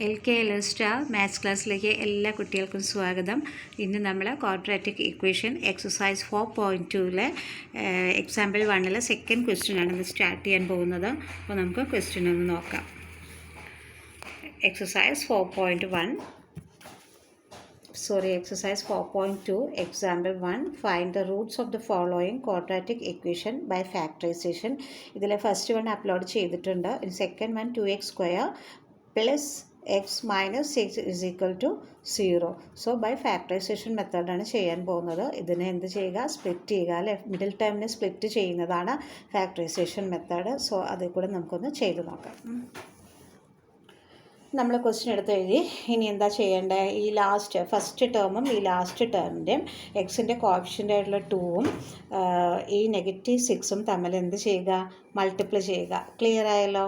LK maths ക്ലാസ്സിലേക്ക് എല്ലാ കുട്ടികൾക്കും സ്വാഗതം. ഇന്ന് നമ്മൾ quadratic equation exercise 4.2 example 1 second question ആണ് ഇന്ന് സ്റ്റാർട്ട് ചെയ്യാൻ പോകുന്നത്. അപ്പോൾ നമുക്ക് ക്വസ്റ്റ്യൻ ഒന്ന് നോക്കാം. Exercise 4.2 example 1 find the roots of the following quadratic equation by factorization. ഇതിലെ ഫസ്റ്റ് വൺ അപ്ലോഡ് ചെയ്തിട്ടുണ്ട്. Second one 2x square plus x minus 6 is equal to 0. So by factorisation മെത്തേഡാണ് ചെയ്യാൻ പോകുന്നത്. ഇതിനെ എന്ത് ചെയ്യുക, സ്പ്ലിറ്റ് ചെയ്യുക അല്ലേ, മിഡിൽ ടേമിനെ സ്പ്ലിറ്റ് ചെയ്യുന്നതാണ് ഫാക്ടറൈസേഷൻ മെത്തേഡ്. സോ അതിൽ കൂടെ നമുക്കൊന്ന് ചെയ്ത് നോക്കാം. നമ്മൾ ക്വസ്റ്റ്യൻ എടുത്ത് എഴുതി. ഇനി എന്താ ചെയ്യേണ്ടത്, ഈ ഫസ്റ്റ് ടേമും ഈ ലാസ്റ്റ് ടേമിൻ്റെയും എക്സിൻ്റെ കോഫിഷ്യൻ്റ് ആയിട്ടുള്ള 2ഉം ഈ -6ഉം തമ്മിൽ എന്ത് ചെയ്യുക, മൾട്ടിപ്ലൈ ചെയ്യുക. ക്ലിയർ ആയല്ലോ.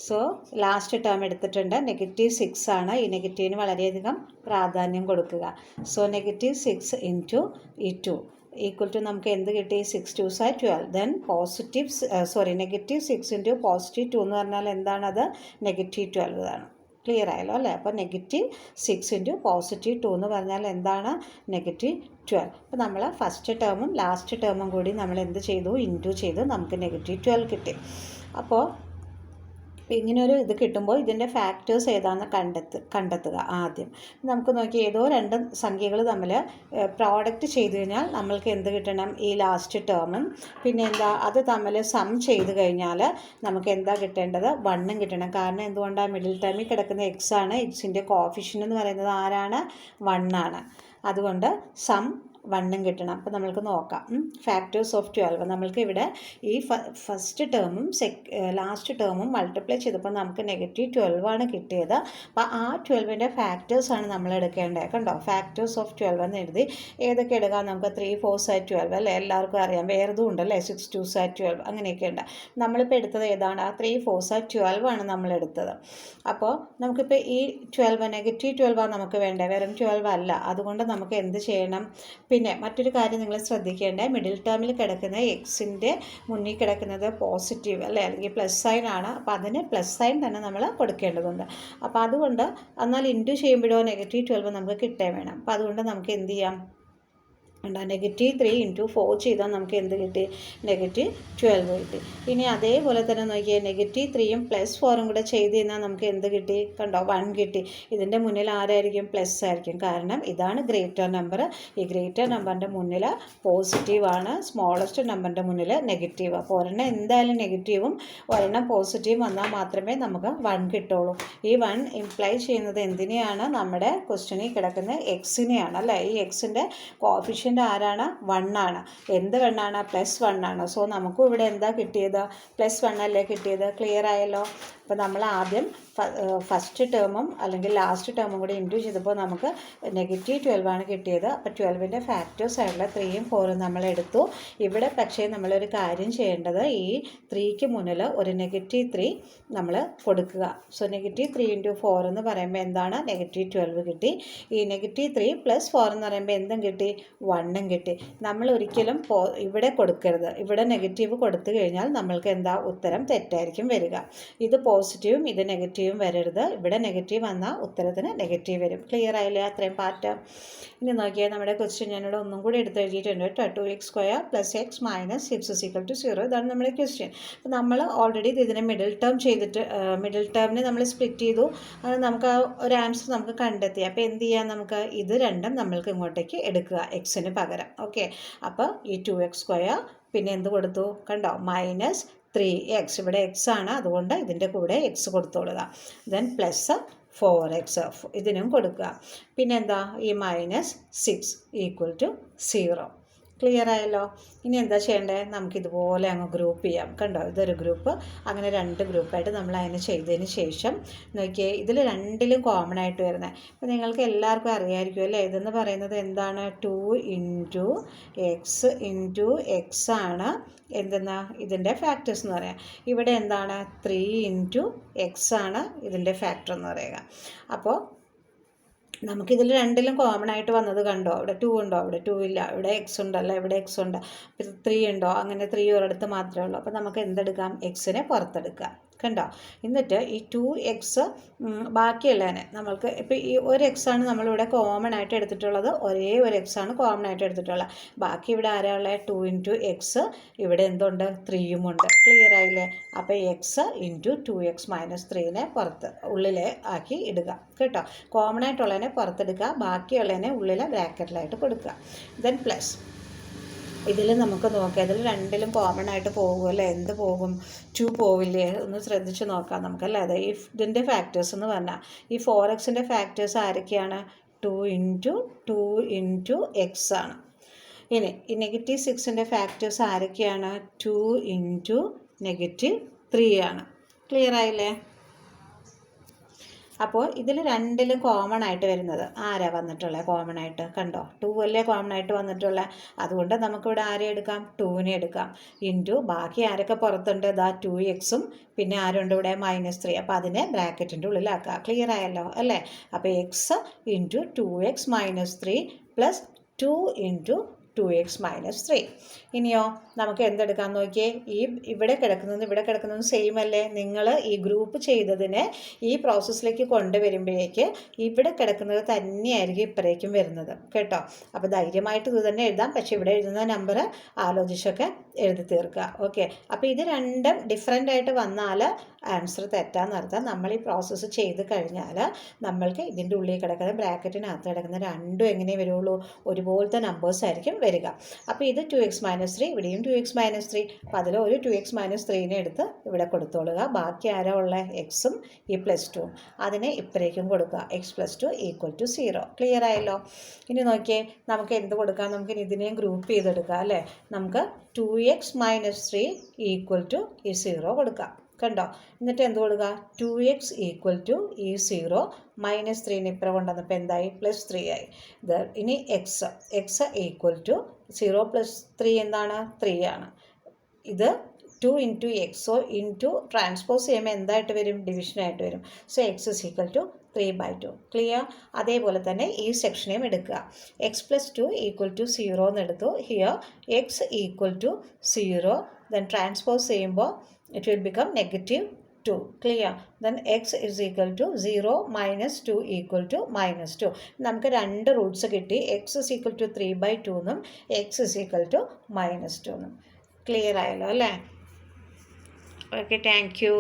സോ ലാസ്റ്റ് ടേം എടുത്തിട്ടുണ്ട്, -6 ആണ്. ഈ നെഗറ്റീവിന് വളരെയധികം പ്രാധാന്യം കൊടുക്കുക. സോ -6 ഇൻറ്റു ഈ 2 ഈക്വൽ ടു നമുക്ക് എന്ത് കിട്ടി, 6 2s are 12. ദെൻ -6 ഇൻറ്റു +2 എന്ന് പറഞ്ഞാൽ എന്താണത്, -12 ആണ്. ക്ലിയർ ആയല്ലോ അല്ലേ. അപ്പോൾ -6 ഇൻറ്റു +2 എന്ന് പറഞ്ഞാൽ എന്താണ്, -12. അപ്പോൾ നമ്മൾ ഫസ്റ്റ് ടേമും ലാസ്റ്റ് ടേമും കൂടി നമ്മൾ എന്ത് ചെയ്തു, ഇൻറ്റു ചെയ്ത് നമുക്ക് -12 കിട്ടി. അപ്പോൾ ഇങ്ങനൊരു ഇത് കിട്ടുമ്പോൾ ഇതിൻ്റെ ഫാക്ടേഴ്സ് ഏതാണെന്ന് കണ്ടെത്തുക ആദ്യം. നമുക്ക് നോക്കി ഏതോ രണ്ട് സംഖ്യകൾ തമ്മിൽ പ്രോഡക്റ്റ് ചെയ്ത് കഴിഞ്ഞാൽ നമ്മൾക്ക് എന്ത് കിട്ടണം, ഈ ലാസ്റ്റ് ടേമും പിന്നെ എന്താ അത് തമ്മിൽ സം ചെയ്ത് കഴിഞ്ഞാൽ നമുക്ക് എന്താ കിട്ടേണ്ടത്, 1ഉം കിട്ടണം. കാരണം എന്തുകൊണ്ടാണ്, മിഡിൽ ടേമിൽ കിടക്കുന്ന എക്സ് ആണ്. എക്സിൻ്റെ കോഫിഷ്യൻ്റ് എന്ന് പറയുന്നത് ആരാണ്, 1 ആണ്. അതുകൊണ്ട് സം 1ഉം കിട്ടണം. അപ്പോൾ നമ്മൾക്ക് നോക്കാം. ഫാക്ടേഴ്സ് ഓഫ് 12 നമ്മൾക്ക് ഇവിടെ ഈ ഫസ്റ്റ് ടേമും ലാസ്റ്റ് ടേമും മൾട്ടിപ്ലൈ ചെയ്തപ്പോൾ നമുക്ക് -12 ആണ് കിട്ടിയത്. അപ്പോൾ ആ 12ൻ്റെ ഫാക്ടേഴ്സാണ് നമ്മൾ എടുക്കേണ്ടത്. കണ്ടോ, ഫാക്ടേഴ്സ് ഓഫ് 12 എന്ന് എഴുതി. ഏതൊക്കെ എടുക്കാം, നമുക്ക് 3 4s are 12 അല്ലേ, എല്ലാവർക്കും അറിയാം. വേറെതും ഉണ്ടല്ലേ, 6 2s are 12 അങ്ങനെയൊക്കെ ഉണ്ട്. നമ്മളിപ്പോൾ എടുത്തത് ഏതാണ്, ആ 3 4s are 12 ആണ് നമ്മൾ എടുത്തത്. അപ്പോൾ നമുക്കിപ്പോൾ ഈ 12 -12 ആണ് നമുക്ക് വേണ്ടത്, വെറും 12 അല്ല. അതുകൊണ്ട് നമുക്ക് എന്ത് ചെയ്യണം, പിന്നെ മറ്റൊരു കാര്യം നിങ്ങൾ ശ്രദ്ധിക്കേണ്ടത്, മിഡിൽ ടേമിൽ കിടക്കുന്ന എക്സിൻ്റെ മുന്നിൽ കിടക്കുന്നത് പോസിറ്റീവ് അല്ലേ, അല്ലെങ്കിൽ പ്ലസ് സൈൻ ആണ്. അപ്പോൾ അതിന് പ്ലസ് സൈൻ തന്നെ നമ്മൾ കൊടുക്കേണ്ടതുണ്ട്. അപ്പോൾ അതുകൊണ്ട് എന്നാൽ ഇൻറ്റു ചെയ്യുമ്പോഴോ -12 നമുക്ക് കിട്ടേ വേണം. അപ്പോൾ അതുകൊണ്ട് നമുക്ക് എന്ത് ചെയ്യാം, -3 ഇൻറ്റു 4 ചെയ്താൽ നമുക്ക് എന്ത് കിട്ടി, -12 കിട്ടി. ഇനി അതേപോലെ തന്നെ നോക്കിയാൽ -3ഉം +4ഉം കൂടെ ചെയ്ത് കഴിഞ്ഞാൽ നമുക്ക് എന്ത് കിട്ടി, കണ്ടോ, 1 കിട്ടി. ഇതിൻ്റെ മുന്നിൽ ആരായിരിക്കും, പ്ലസ് ആയിരിക്കും. കാരണം ഇതാണ് ഗ്രേറ്റർ നമ്പർ. ഈ ഗ്രേറ്റർ നമ്പറിൻ്റെ മുന്നിൽ പോസിറ്റീവാണ്, സ്മോളസ്റ്റ് നമ്പറിൻ്റെ മുന്നിൽ നെഗറ്റീവ്. അപ്പോൾ ഒരെണ്ണം എന്തായാലും നെഗറ്റീവും ഒരെണ്ണം പോസിറ്റീവും വന്നാൽ മാത്രമേ നമുക്ക് 1 കിട്ടുള്ളൂ. ഈ 1 ഇംപ്ലൈ ചെയ്യുന്നത് എന്തിനെയാണ്, നമ്മുടെ ക്വസ്റ്റ്യനിൽ കിടക്കുന്ന എക്സിനെയാണ് അല്ലേ. ഈ എക്സിൻ്റെ കോഫിഷ്യൻ്റ് ആരാണ്, 1 ആണ്. എന്ത് 1 ആണ്, +1 ആണ്. സോ നമുക്കും ഇവിടെ എന്താ കിട്ടിയത്, +1 അല്ലേ കിട്ടിയത്. ക്ലിയർ ആയല്ലോ. അപ്പോൾ നമ്മൾ ആദ്യം ഫസ്റ്റ് ടേമും അല്ലെങ്കിൽ ലാസ്റ്റ് ടേമും കൂടി ഇൻറ്റു ചെയ്തപ്പോൾ നമുക്ക് -12 ആണ് കിട്ടിയത്. അപ്പോൾ 12ൻ്റെ ഫാക്ടേഴ്സ് ആയിട്ടുള്ള 3ഉം 4ഉം നമ്മൾ എടുത്തു. ഇവിടെ പക്ഷേ നമ്മളൊരു കാര്യം ചെയ്യേണ്ടത്, ഈ 3ക്ക് മുന്നിൽ ഒരു -3 നമ്മൾ കൊടുക്കുക. സോ -3 ഇൻറ്റു 4 എന്ന് പറയുമ്പോൾ എന്താണ്, -12 കിട്ടി. ഈ -3 + 4 എന്ന് പറയുമ്പോൾ എന്തും കിട്ടി, 1ഉം കിട്ടി. നമ്മൾ ഒരിക്കലും ഇവിടെ കൊടുക്കരുത്. ഇവിടെ നെഗറ്റീവ് കൊടുത്തു കഴിഞ്ഞാൽ നമ്മൾക്ക് എന്താ, ഉത്തരം തെറ്റായിരിക്കും വരിക. ഇത് പോസിറ്റീവും ഇത് നെഗറ്റീവും വരരുത്. ഇവിടെ നെഗറ്റീവ് വന്നാൽ ഉത്തരത്തിന് നെഗറ്റീവ് വരും. ക്ലിയർ ആയില്ലേ അത്രയും പാർട്ട്. ഇനി നോക്കിയാൽ നമ്മുടെ ക്വസ്റ്റ്യൻ ഞാനിവിടെ ഒന്നും കൂടി എടുത്ത് എഴുതിയിട്ടുണ്ട് കേട്ടോ. 2x square plus x minus 6 is equal to 0. ഇതാണ് നമ്മുടെ ക്വസ്റ്റ്യൻ. അപ്പോൾ നമ്മൾ ഓൾറെഡി ഇതിനെ മിഡിൽ ടേം ചെയ്തിട്ട് മിഡിൽ ടേമിനെ നമ്മൾ സ്പ്ലിറ്റ് ചെയ്തു. അത് നമുക്ക് ഒരു ആൻസർ നമുക്ക് കണ്ടെത്തി. അപ്പോൾ എന്ത് ചെയ്യാം, നമുക്ക് ഇത് രണ്ടും നമ്മൾക്ക് ഇങ്ങോട്ടേക്ക് എടുക്കുക എക്സിന് പകരം. ഓക്കെ, അപ്പോൾ ഈ 2x square പിന്നെ എന്ത് കൊടുത്തു, കണ്ടോ, -3x. ഇവിടെ എക്സ് ആണ്, അതുകൊണ്ട് ഇതിൻ്റെ കൂടെ എക്സ് കൊടുത്തോളുക. ദെൻ +4x ഇതിനും കൊടുക്കുക. പിന്നെന്താ, ഈ -6 = 0. ക്ലിയർ ആയല്ലോ. ഇനി എന്താ ചെയ്യേണ്ടത്, നമുക്കിതുപോലെ അങ്ങ് ഗ്രൂപ്പ് ചെയ്യാം. കണ്ടോ, ഇതൊരു ഗ്രൂപ്പ്, അങ്ങനെ 2 ഗ്രൂപ്പായിട്ട് നമ്മൾ അതിനെ ചെയ്തതിന് ശേഷം നോക്കിയേ, ഇതിൽ രണ്ടിലും കോമൺ ആയിട്ട് വരുന്നത് ഇപ്പോൾ നിങ്ങൾക്ക് എല്ലാവർക്കും അറിയാമായിരിക്കും അല്ലേ. ഇതെന്ന് പറയുന്നത് എന്താണ്, 2 × x ആണ്. എന്തെന്നാ ഇതിൻ്റെ ഫാക്ടേഴ്സ് എന്ന് പറയാം. ഇവിടെ എന്താണ്, 3 × x ആണ് ഇതിൻ്റെ ഫാക്ടർ എന്ന് പറയുക. അപ്പോൾ നമുക്കിതിൽ രണ്ടിലും കോമൺ ആയിട്ട് വന്നത് കണ്ടോ, ഇവിടെ 2 ഉണ്ടോ, ഇവിടെ 2 ഇല്ല. ഇവിടെ എക്സ് ഉണ്ടല്ലോ, ഇവിടെ എക്സ് ഉണ്ട്. 3 ഉണ്ടോ, അങ്ങനെ 3 ഒരിടത്ത് മാത്രമേ ഉള്ളൂ. അപ്പോൾ നമുക്ക് എന്തെടുക്കാം, എക്സിനെ പുറത്തെടുക്കാം. കണ്ടോ. എന്നിട്ട് ഈ 2x ബാക്കിയുള്ളതിനെ നമ്മൾക്ക് ഇപ്പോൾ ഈ ഒരു എക്സാണ് നമ്മളിവിടെ കോമൺ ആയിട്ട് എടുത്തിട്ടുള്ളത്, ഒരേ ഒരു എക്സാണ് കോമൺ ആയിട്ട് എടുത്തിട്ടുള്ളത്. ബാക്കി ഇവിടെ ആരാ ഉള്ളത്? 2 ഇൻറ്റു എക്സ്, ഇവിടെ എന്തുണ്ട്? 3യും ഉണ്ട്. ക്ലിയർ ആയില്ലേ? അപ്പോൾ എക്സ് ഇൻറ്റു 2x മൈനസ് 3നെ പുറത്ത് ഉള്ളിലെ ആക്കി ഇടുക കേട്ടോ. കോമൺ ആയിട്ടുള്ളതിനെ പുറത്തെടുക്കുക, ബാക്കിയുള്ളതിനെ ഉള്ളിലെ ബ്രാക്കറ്റിലായിട്ട് കൊടുക്കുക. ദെൻ പ്ലസ് ഇതിൽ നമുക്ക് നോക്കാം, ഇതിൽ രണ്ടിലും കോമൺ ആയിട്ട് പോകുമല്ലേ? എന്ത് പോകും? 2 പോവില്ലേ? ഒന്ന് ശ്രദ്ധിച്ച് നോക്കാം നമുക്കല്ലേ. അതെ, ഈ ഇതിൻ്റെ ഫാക്ടേഴ്സ് എന്ന് പറഞ്ഞാൽ ഈ 4xൻ്റെ ഫാക്ടേഴ്സ് ആരൊക്കെയാണ്? 2 ഇൻറ്റു എക്സ് ആണ്. ഇനി ഈ -6ൻ്റെ ഫാക്ടേഴ്സ് ആരൊക്കെയാണ്? 2 ഇൻറ്റു -3 ആണ്. ക്ലിയർ ആയില്ലേ? അപ്പോൾ ഇതിൽ രണ്ടിലും കോമൺ ആയിട്ട് വരുന്നത് ആരാ വന്നിട്ടുള്ളത്? കോമൺ ആയിട്ട് കണ്ടോ, 2 അല്ലേ കോമൺ ആയിട്ട് വന്നിട്ടുള്ളത്. അതുകൊണ്ട് നമുക്കിവിടെ ആരെ എടുക്കാം? 2നെ എടുക്കാം. ഇൻറ്റു ബാക്കി ആരൊക്കെ പുറത്തുണ്ട്? ഇതാ 2xും പിന്നെ ആരുണ്ട് ഇവിടെ? -3. അപ്പോൾ അതിനെ ബ്രാക്കറ്റിൻ്റെ ഉള്ളിലാക്കുക. ക്ലിയർ ആയല്ലോ അല്ലേ? അപ്പോൾ X into 2x minus 3 plus 2 into 2x minus 3. ഇനിയോ നമുക്ക് എന്തെടുക്കാൻ നോക്കിയേ? ഈ ഇവിടെ കിടക്കുന്നത് സെയിം അല്ലേ? നിങ്ങൾ ഈ ഗ്രൂപ്പ് ചെയ്തതിനെ ഈ പ്രോസസ്സിലേക്ക് കൊണ്ടുവരുമ്പോഴേക്ക് ഇവിടെ കിടക്കുന്നത് തന്നെയായിരിക്കും ഇപ്പറേക്കും വരുന്നത് കേട്ടോ. അപ്പോൾ ധൈര്യമായിട്ട് ഇത് തന്നെ എഴുതാം, പക്ഷേ ഇവിടെ എഴുതുന്ന നമ്പർ ആലോചിച്ചൊക്കെ എഴുതി തീർക്കുക. ഓക്കെ, അപ്പോൾ ഇത് രണ്ടും ഡിഫറെൻ്റ് ആയിട്ട് വന്നാൽ ആൻസർ തെറ്റാന്ന് അർത്ഥം. നമ്മൾ ഈ പ്രോസസ്സ് ചെയ്ത് കഴിഞ്ഞാൽ നമ്മൾക്ക് ഇതിൻ്റെ ഉള്ളിൽ കിടക്കുന്ന ബ്രാക്കറ്റിനകത്ത് കിടക്കുന്ന രണ്ടും എങ്ങനെ വരുള്ളൂ? ഒരുപോലത്തെ നമ്പേഴ്സ് ആയിരിക്കും വരിക. അപ്പോൾ ഇത് 2x മൈനസ് 3, ഇവിടെയും 2x മൈനസ് 3. അപ്പോൾ അതിൽ ഒരു 2x മൈനസ് 3നെ എടുത്ത് ഇവിടെ കൊടുത്തോളുക. ബാക്കി ആരാ ഉള്ള? എക്സും ഈ +2. അതിനെ ഇപ്പറേക്കും കൊടുക്കുക. x + 2 = 0. ക്ലിയർ ആയല്ലോ? ഇനി നോക്കിയേ, നമുക്ക് എന്ത് കൊടുക്കാം? നമുക്ക് ഇതിനെയും ഗ്രൂപ്പ് ചെയ്തെടുക്കാം അല്ലേ? നമുക്ക് 2x മൈനസ് 3 = ഈ 0 കൊടുക്കാം. കണ്ടോ. എന്നിട്ട് എന്ത് കൊടുക്കുക? 2x = ഈ 0 -3നെ ഇപ്പുറം കൊണ്ടുവന്നപ്പോൾ എന്തായി? +3 ആയി. ഇനി x = 0 + 3 എന്താണ്? 3 ആണ്. ഇത് 2 into X. So into transpose ചെയ്യുമ്പോൾ എന്തായിട്ട് വരും? ഡിവിഷനായിട്ട് വരും. So x = 3/2. ക്ലിയർ? അതേപോലെ തന്നെ ഈ സെക്ഷനെയും എടുക്കുക. x + 2 = 0 എന്ന് എടുത്തു. Here x = 0. ദെൻ ട്രാൻസ്പോസ് ചെയ്യുമ്പോൾ it will become -2. Clear? Then x is equal to 0 minus 2 equal to -2. നമുക്ക് രണ്ട് റൂട്ട്സ് കിട്ടി. x is equal to 3/2 എന്നും x is equal to -2 എന്നും. ക്ലിയർ ആയല്ലോ അല്ലേ? Okay, thank you.